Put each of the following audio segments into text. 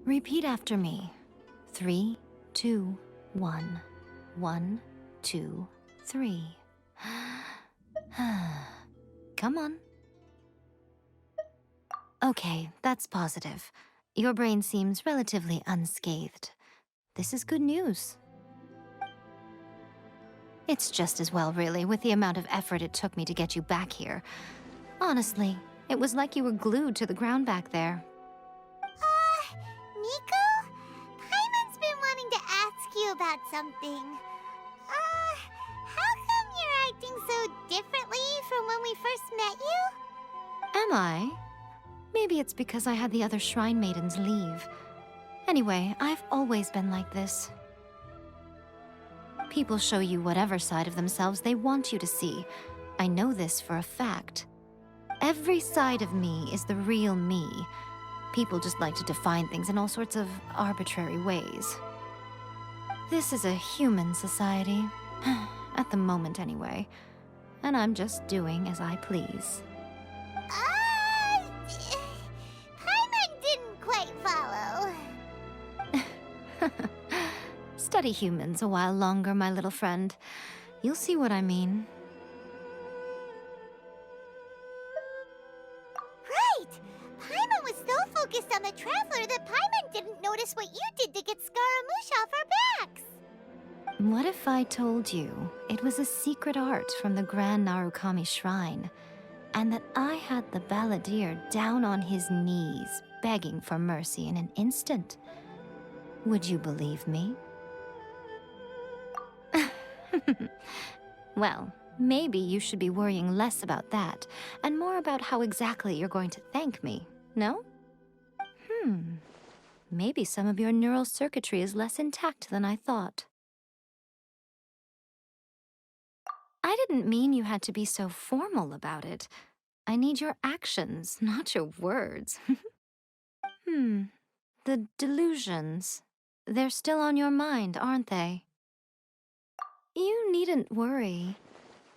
Repeat after me. 3, 2, 1. 1, 2, 3. Come on. Okay, that's positive. Your brain seems relatively unscathed. This is good news. It's just as well, really, with the amount of effort it took me to get you back here. Honestly, it was like you were glued to the ground back there. Miko? Paimon's been wanting to ask you about something. How come you're acting so differently from when we first met you? Am I? Maybe it's because I had the other Shrine Maidens leave. Anyway, I've always been like this. People show you whatever side of themselves they want you to see. I know this for a fact. Every side of me is the real me. People just like to define things in all sorts of arbitrary ways. This is a human society. At the moment, anyway. And I'm just doing as I please. Paimon didn't quite follow. Study humans a while longer, my little friend. You'll see what I mean. Right! Paimon was so focused on the Traveler that Paimon didn't notice what you did to get Scaramouche off our backs. What if I told you it was a secret art from the Grand Narukami Shrine, and that I had the balladeer down on his knees, begging for mercy in an instant? Would you believe me? Well, maybe you should be worrying less about that, and more about how exactly you're going to thank me, no? Maybe some of your neural circuitry is less intact than I thought. I didn't mean you had to be so formal about it. I need your actions, not your words. The delusions. They're still on your mind, aren't they? You needn't worry.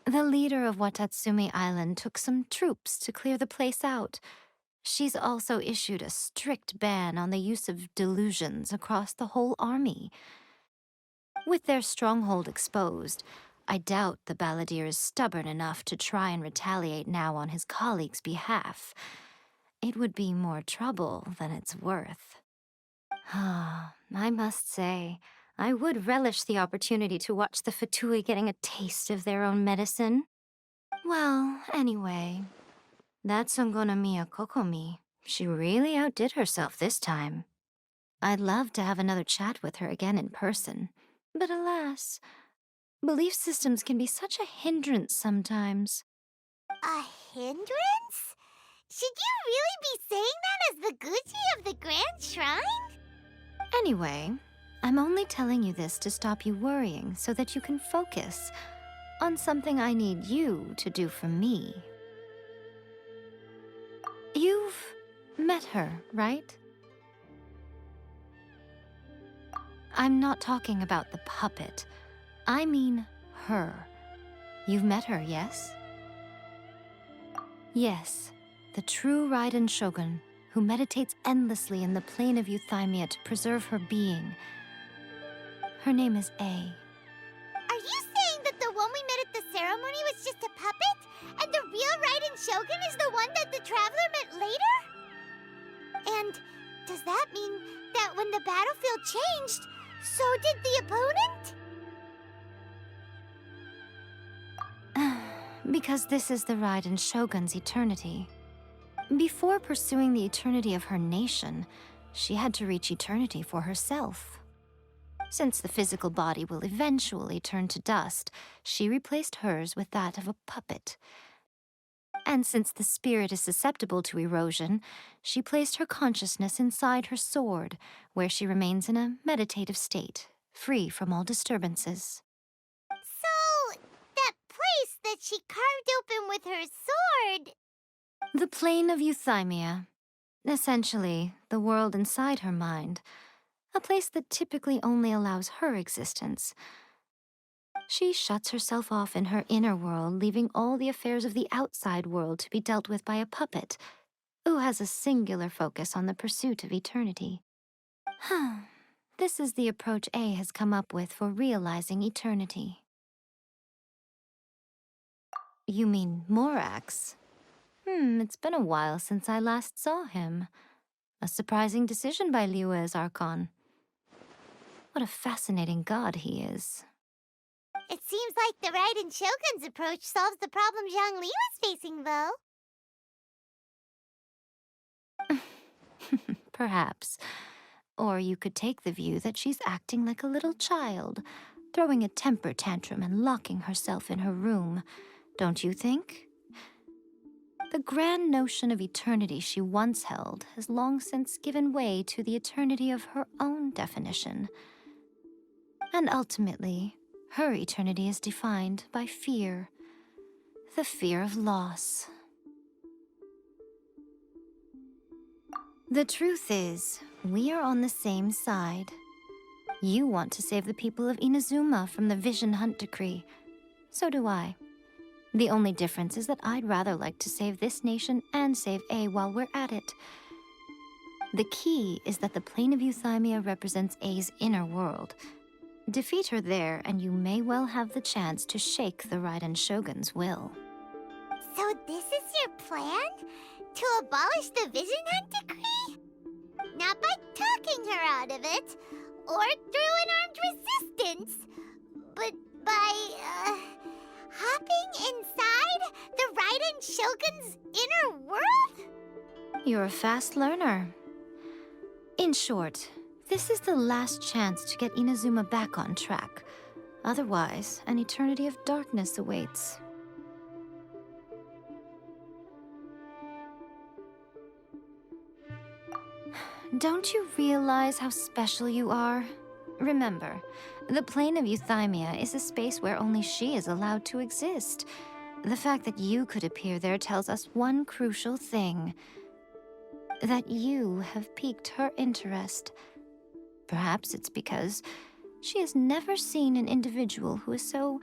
The leader of Watatsumi Island took some troops to clear the place out. She's also issued a strict ban on the use of delusions across the whole army. With their stronghold exposed, I doubt the balladeer is stubborn enough to try and retaliate now on his colleagues' behalf. It would be more trouble than it's worth. I must say, I would relish the opportunity to watch the Fatui getting a taste of their own medicine. Well, anyway, that's Miya Kokomi. She really outdid herself this time. I'd love to have another chat with her again in person, but alas, belief systems can be such a hindrance sometimes. A hindrance? Should you really be saying that as the Gucci of the Grand Shrine? Anyway, I'm only telling you this to stop you worrying so that you can focus on something I need you to do for me. You've met her, right? I'm not talking about the puppet. I mean her. You've met her, yes? Yes, the true Raiden Shogun, who meditates endlessly in the plane of Euthymia to preserve her being. Her name is A. Are you saying that the one we met at the ceremony was just a puppet? And the real Raiden Shogun is the one that the Traveler met later? And does that mean that when the battlefield changed, so did the opponent? Because this is the Raiden Shogun's eternity. Before pursuing the eternity of her nation, she had to reach eternity for herself. Since the physical body will eventually turn to dust, she replaced hers with that of a puppet. And since the spirit is susceptible to erosion, she placed her consciousness inside her sword, where she remains in a meditative state, free from all disturbances. So, that place that she carved open with her sword... The plane of Euthymia. Essentially, the world inside her mind. A place that typically only allows her existence. She shuts herself off in her inner world, leaving all the affairs of the outside world to be dealt with by a puppet. who has a singular focus on the pursuit of eternity. This is the approach A has come up with for realizing eternity. You mean Morax? It's been a while since I last saw him. A surprising decision by Liyue's Archon. What a fascinating god he is. It seems like the Raiden Shogun's approach solves the problem Zhang Li was facing, though. Perhaps. Or you could take the view that she's acting like a little child, throwing a temper tantrum and locking herself in her room. Don't you think? The grand notion of eternity she once held has long since given way to the eternity of her own definition. And ultimately, her eternity is defined by fear. The fear of loss. The truth is, we are on the same side. You want to save the people of Inazuma from the Vision Hunt decree. So do I. The only difference is that I'd rather like to save this nation and save A while we're at it. The key is that the plane of Euthymia represents A's inner world. Defeat her there, and you may well have the chance to shake the Raiden Shogun's will. So this is your plan? To abolish the Vision Hunt decree? Not by talking her out of it, or through an armed resistance, but by, hopping inside the Raiden Shogun's inner world? You're a fast learner. In short, this is the last chance to get Inazuma back on track. Otherwise, an eternity of darkness awaits. Don't you realize how special you are? Remember, the plane of Euthymia is a space where only she is allowed to exist. The fact that you could appear there tells us one crucial thing. That you have piqued her interest. Perhaps it's because she has never seen an individual who is so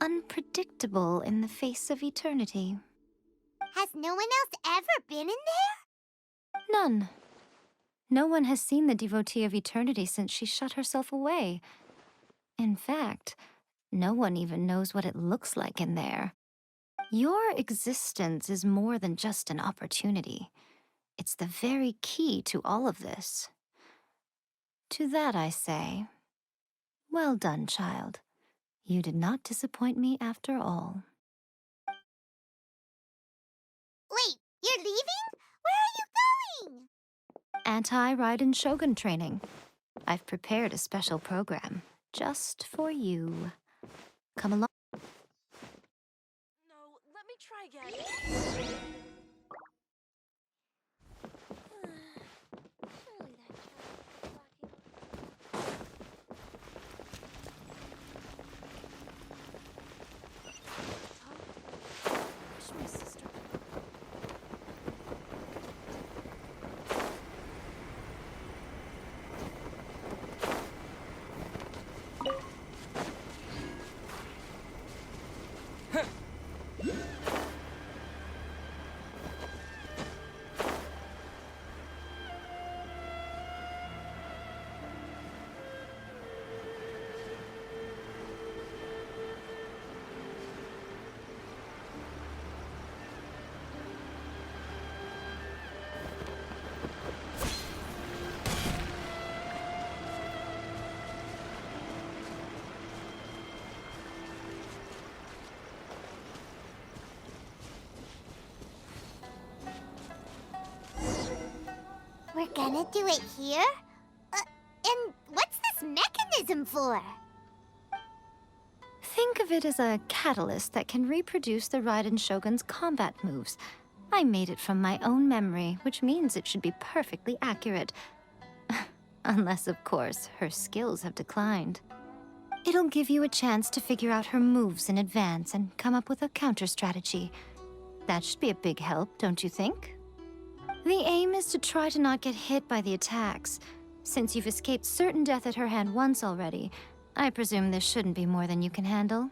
unpredictable in the face of eternity. Has no one else ever been in there? None. No one has seen the devotee of eternity since she shut herself away. In fact, no one even knows what it looks like in there. Your existence is more than just an opportunity. It's the very key to all of this. To that I say, well done, child. You did not disappoint me after all. Wait, you're leaving? Where are you going? Anti-Raiden Shogun training. I've prepared a special program just for you. Come along. No, let me try again. Where's my sister? We're gonna do it here? And what's this mechanism for? Think of it as a catalyst that can reproduce the Raiden Shogun's combat moves. I made it from my own memory, which means it should be perfectly accurate. Unless, of course, her skills have declined. It'll give you a chance to figure out her moves in advance and come up with a counter-strategy. That should be a big help, don't you think? The aim is to try to not get hit by the attacks. Since you've escaped certain death at her hand once already, I presume this shouldn't be more than you can handle.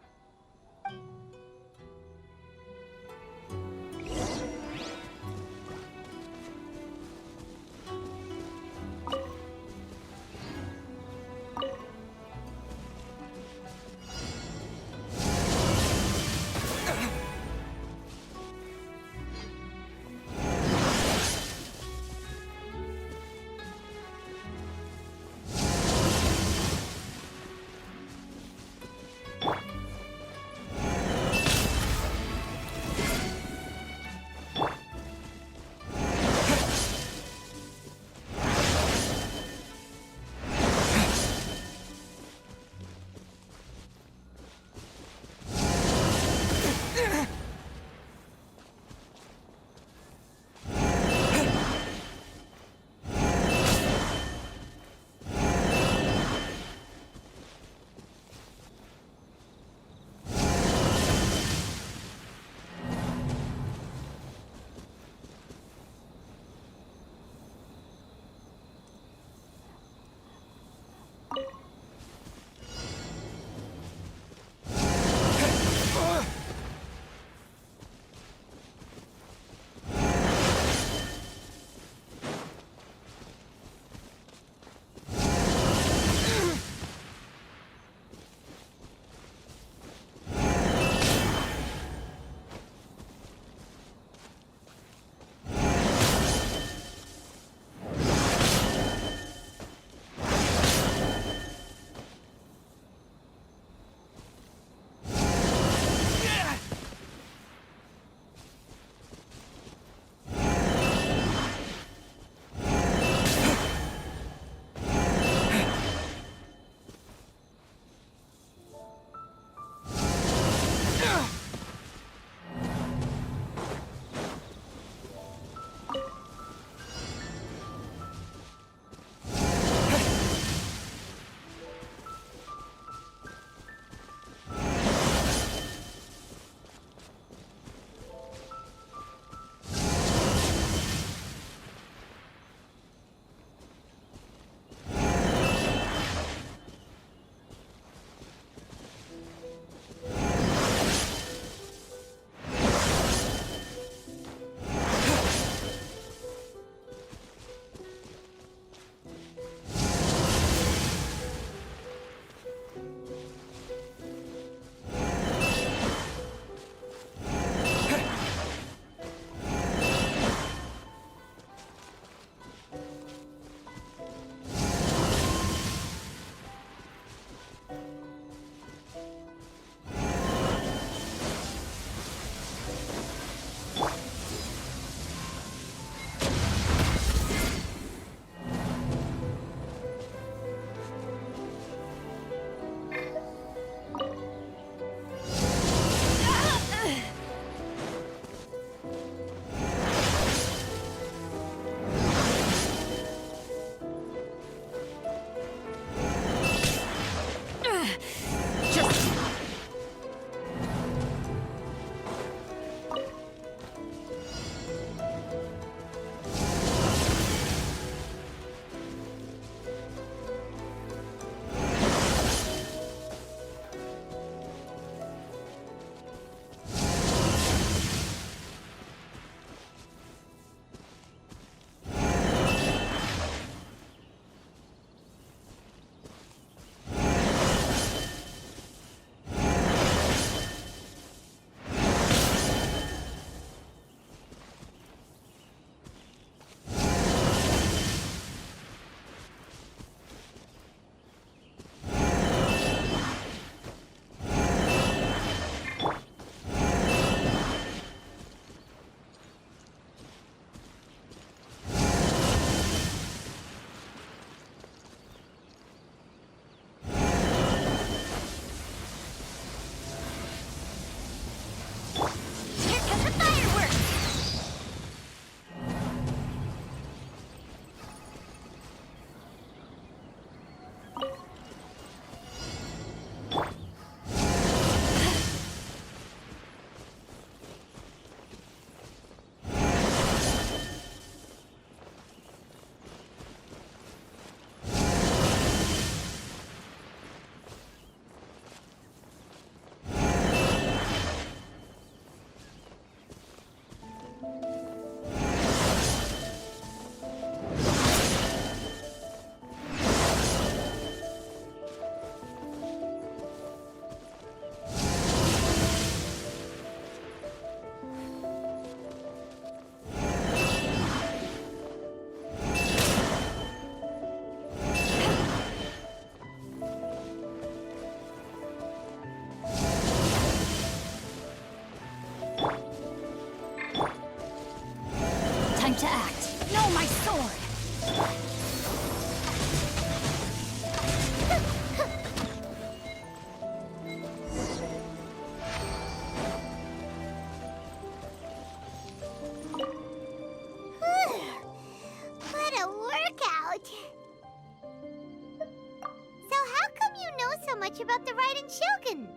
much about the Raiden Shogun.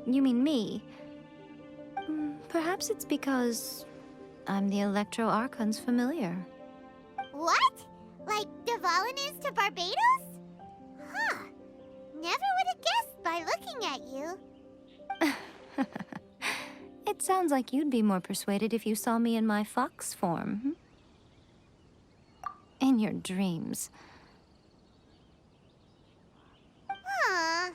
You mean me? Perhaps it's because I'm the Electro Archon's familiar. What? Like Dvalin is to Barbados? Huh. Never would have guessed by looking at you. It sounds like you'd be more persuaded if you saw me in my fox form. In your dreams. Huh.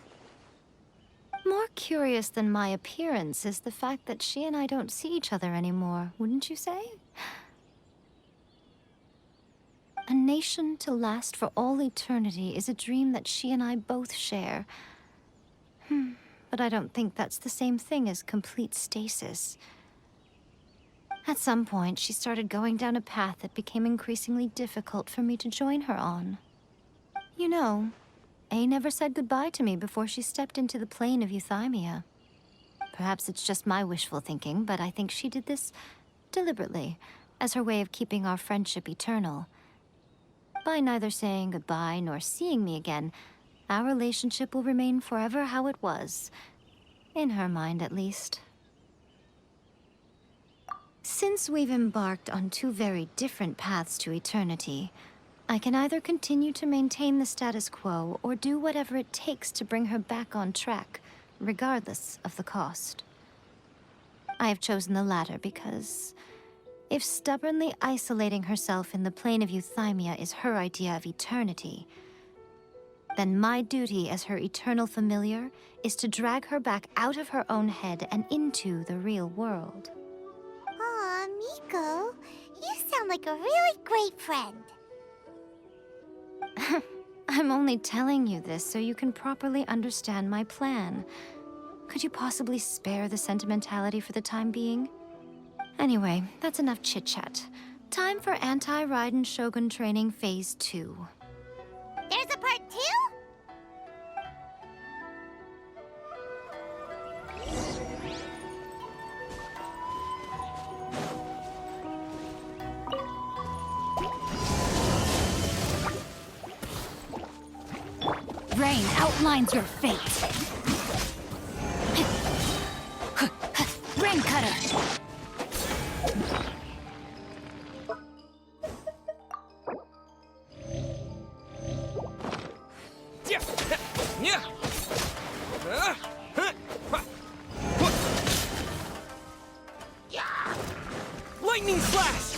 More curious than my appearance is the fact that she and I don't see each other anymore, wouldn't you say? A nation to last for all eternity is a dream that she and I both share. But I don't think that's the same thing as complete stasis. At some point, she started going down a path that became increasingly difficult for me to join her on. You know, A never said goodbye to me before she stepped into the plane of euthymia. Perhaps it's just my wishful thinking, but I think she did this deliberately, as her way of keeping our friendship eternal. By neither saying goodbye nor seeing me again, our relationship will remain forever how it was. In her mind, at least. Since we've embarked on two very different paths to eternity, I can either continue to maintain the status quo or do whatever it takes to bring her back on track, regardless of the cost. I have chosen the latter because if stubbornly isolating herself in the plane of euthymia is her idea of eternity, then my duty as her eternal familiar is to drag her back out of her own head and into the real world. Aw, Miko, you sound like a really great friend. I'm only telling you this so you can properly understand my plan. Could you possibly spare the sentimentality for the time being? Anyway, that's enough chit-chat. Time for Anti-Raiden Shogun Training Phase 2. There's a part 2? Rain outlines your fate. Rain Cutter. Lightning slash!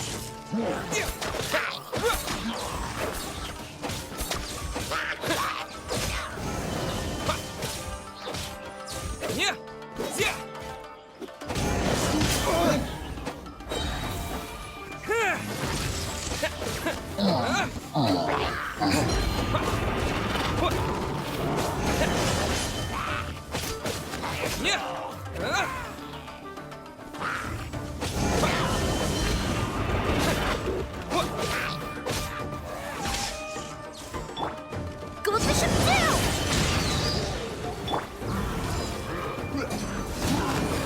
Gold Bishop down!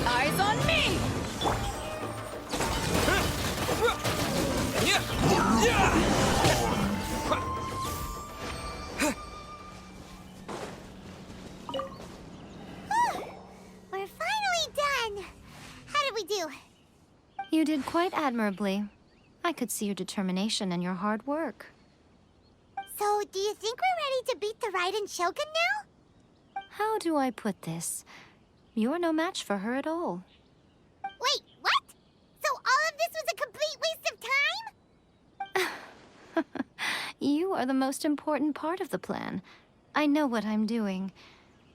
Eyes on me! We're finally done. How did we do? You did quite admirably. I could see your determination and your hard work. So, do you think we're ready to beat the Raiden Shogun now? How do I put this? You're no match for her at all. Wait, what? So all of this was a complete waste of time? You are the most important part of the plan. I know what I'm doing.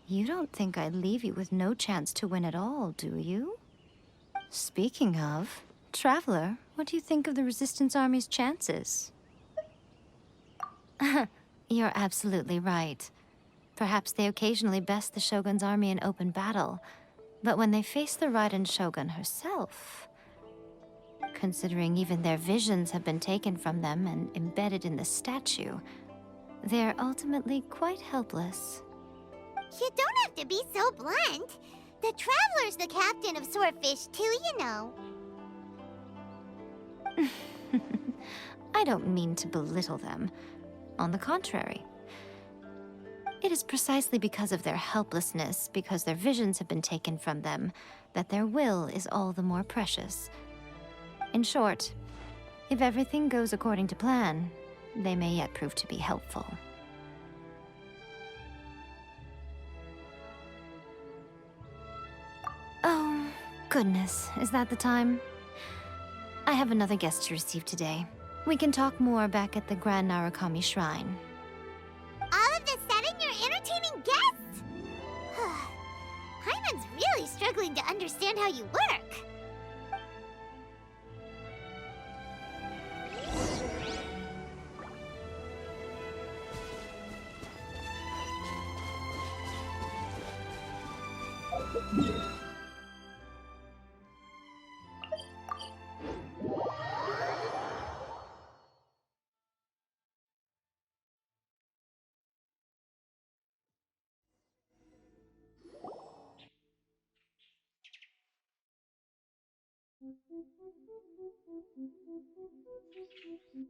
You don't think I'd leave you with no chance to win at all, do you? Speaking of, Traveler, what do you think of the Resistance Army's chances? You're absolutely right. Perhaps they occasionally best the Shogun's army in open battle, but when they face the Raiden Shogun herself, considering even their visions have been taken from them and embedded in the statue, they're ultimately quite helpless. You don't have to be so blunt. The Traveler's the captain of Swordfish too, you know. I don't mean to belittle them. On the contrary. It is precisely because of their helplessness, because their visions have been taken from them, that their will is all the more precious. In short, if everything goes according to plan, they may yet prove to be helpful. Oh, goodness, is that the time? I have another guest to receive today. We can talk more back at the Grand Narukami Shrine. All of this said and you're entertaining guests? Hyman's really struggling to understand how you work.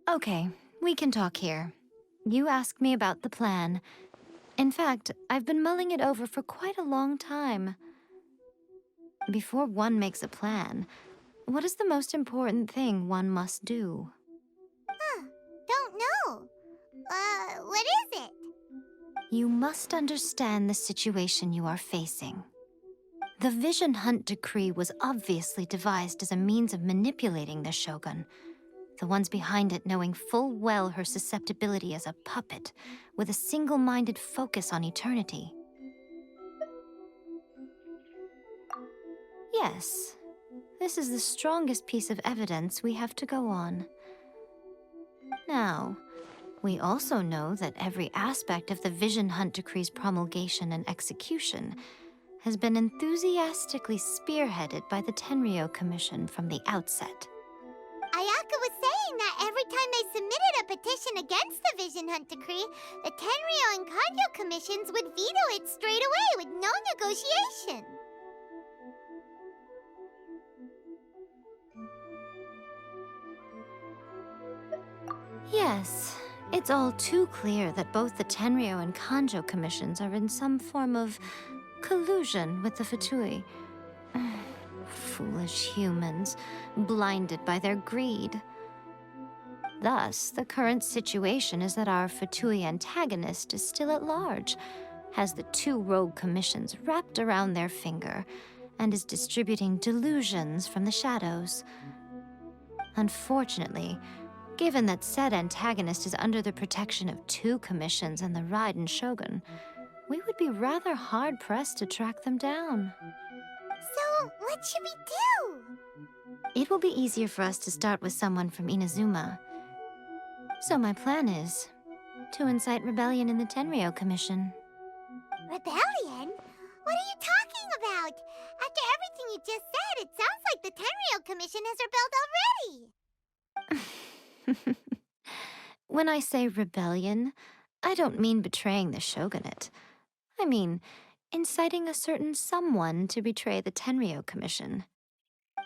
Okay, we can talk here. You asked me about the plan. In fact, I've been mulling it over for quite a long time. Before one makes a plan, what is the most important thing one must do? Don't know. What is it? You must understand the situation you are facing. The Vision Hunt Decree was obviously devised as a means of manipulating the Shogun, the ones behind it knowing full well her susceptibility as a puppet, with a single-minded focus on eternity. Yes, this is the strongest piece of evidence we have to go on. Now, we also know that every aspect of the Vision Hunt Decree's promulgation and execution has been enthusiastically spearheaded by the Tenryou Commission from the outset. Ayaka was saying that every time they submitted a petition against the Vision Hunt Decree, the Tenryou and Kanjo commissions would veto it straight away with no negotiation. Yes, it's all too clear that both the Tenryou and Kanjo commissions are in some form of collusion with the Fatui. Foolish humans, blinded by their greed. Thus, the current situation is that our Fatui antagonist is still at large, has the two rogue commissions wrapped around their finger, and is distributing delusions from the shadows. Unfortunately, given that said antagonist is under the protection of two commissions and the Raiden Shogun, we would be rather hard-pressed to track them down. So, what should we do? It will be easier for us to start with someone from Inazuma. So my plan is to incite rebellion in the Tenryou Commission. Rebellion? What are you talking about? After everything you just said, it sounds like the Tenryou Commission has rebelled already. When I say rebellion, I don't mean betraying the shogunate. I mean inciting a certain someone to betray the Tenryou Commission.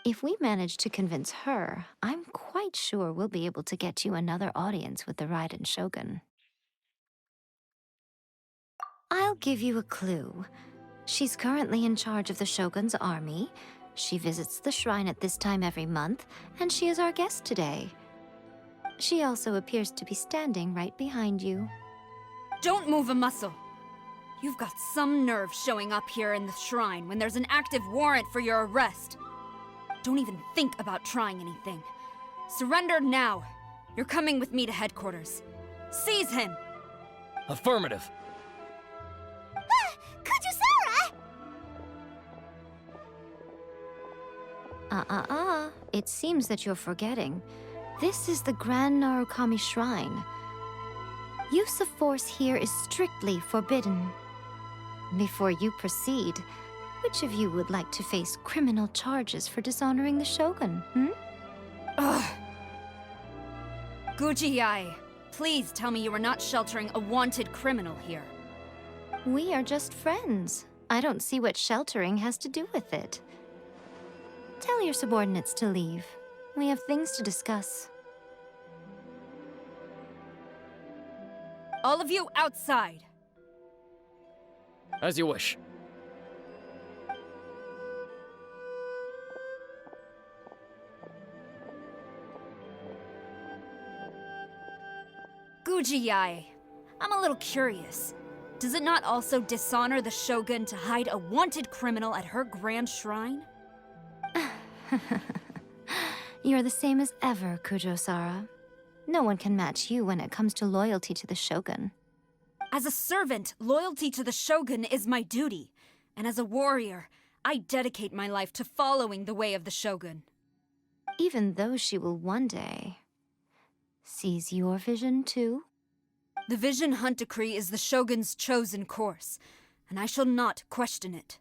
If we manage to convince her, I'm quite sure we'll be able to get you another audience with the Raiden Shogun. I'll give you a clue. She's currently in charge of the Shogun's army. She visits the shrine at this time every month, and she is our guest today. She also appears to be standing right behind you. Don't move a muscle. You've got some nerve showing up here in the shrine when there's an active warrant for your arrest. Don't even think about trying anything. Surrender now. You're coming with me to headquarters. Seize him! Affirmative. Kujusara! It seems that you're forgetting. This is the Grand Narukami Shrine. Use of force here is strictly forbidden. Before you proceed, which of you would like to face criminal charges for dishonoring the Shogun, Ugh. Guji-ai, please tell me you are not sheltering a wanted criminal here. We are just friends. I don't see what sheltering has to do with it. Tell your subordinates to leave. We have things to discuss. All of you outside. As you wish. Gujiyai, I'm a little curious. Does it not also dishonor the Shogun to hide a wanted criminal at her grand shrine? You're the same as ever, Kujo-Sara. No one can match you when it comes to loyalty to the Shogun. As a servant, loyalty to the Shogun is my duty. And as a warrior, I dedicate my life to following the way of the Shogun. Even though she will one day seize your vision too? The Vision Hunt Decree is the Shogun's chosen course, and I shall not question it.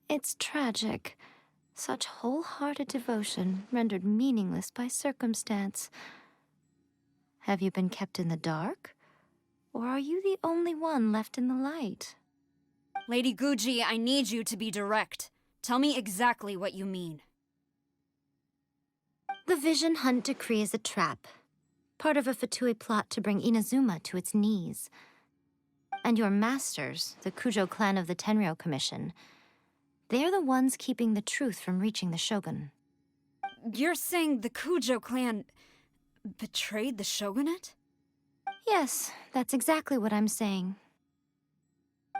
It's tragic. Such wholehearted devotion rendered meaningless by circumstance. Have you been kept in the dark? Or are you the only one left in the light? Lady Guji, I need you to be direct. Tell me exactly what you mean. The Vision Hunt Decree is a trap. Part of a Fatui plot to bring Inazuma to its knees. And your masters, the Kujo clan of the Tenryou Commission, they're the ones keeping the truth from reaching the Shogun. You're saying the Kujo clan betrayed the Shogunate? Yes, that's exactly what I'm saying.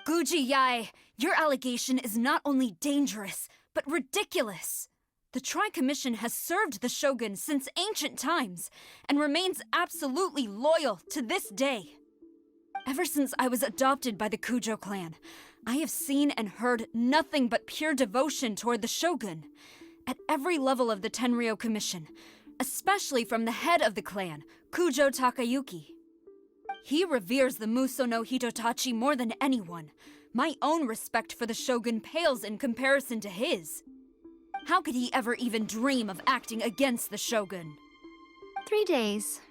Guji Yae, your allegation is not only dangerous, but ridiculous. The Tri-Commission has served the Shogun since ancient times, and remains absolutely loyal to this day. Ever since I was adopted by the Kujo clan, I have seen and heard nothing but pure devotion toward the Shogun. At every level of the Tenryou Commission, especially from the head of the clan, Kujo Takayuki. He reveres the Muso no Hitotachi more than anyone. My own respect for the Shogun pales in comparison to his. How could he ever even dream of acting against the Shogun? 3 days.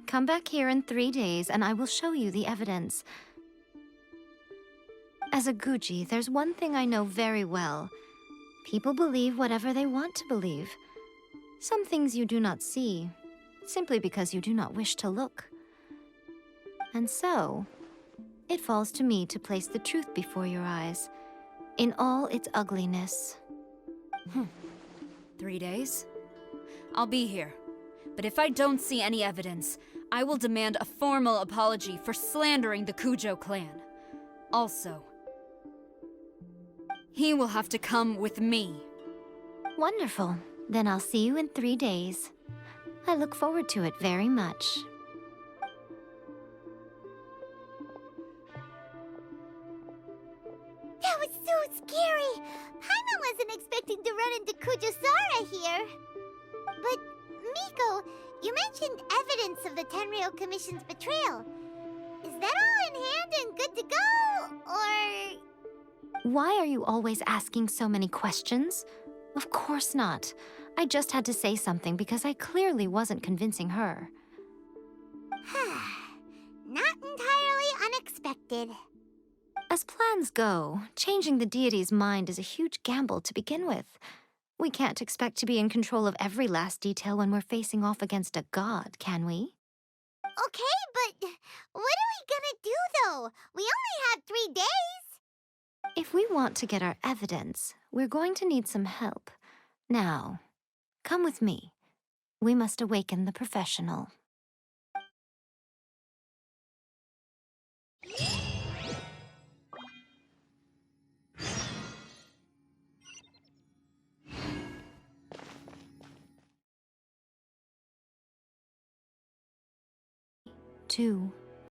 Come back here in 3 days and I will show you the evidence. As a Guji, there's one thing I know very well. People believe whatever they want to believe. Some things you do not see, simply because you do not wish to look. And so, it falls to me to place the truth before your eyes, in all its ugliness. 3 days? I'll be here. But if I don't see any evidence, I will demand a formal apology for slandering the Kujo clan. Also, he will have to come with me. Wonderful. Then I'll see you in 3 days. I look forward to it very much. That was so scary! Paimon wasn't expecting to run into Kujo-Sara here. But, Miko, you mentioned evidence of the Tenryou Commission's betrayal. Is that all in hand and good to go, or...? Why are you always asking so many questions? Of course not. I just had to say something because I clearly wasn't convincing her. Not entirely unexpected. As plans go, changing the deity's mind is a huge gamble to begin with. We can't expect to be in control of every last detail when we're facing off against a god, can we? Okay, but what are we gonna do, though? We only have 3 days. If we want to get our evidence, we're going to need some help. Now, come with me. We must awaken the professional. Two.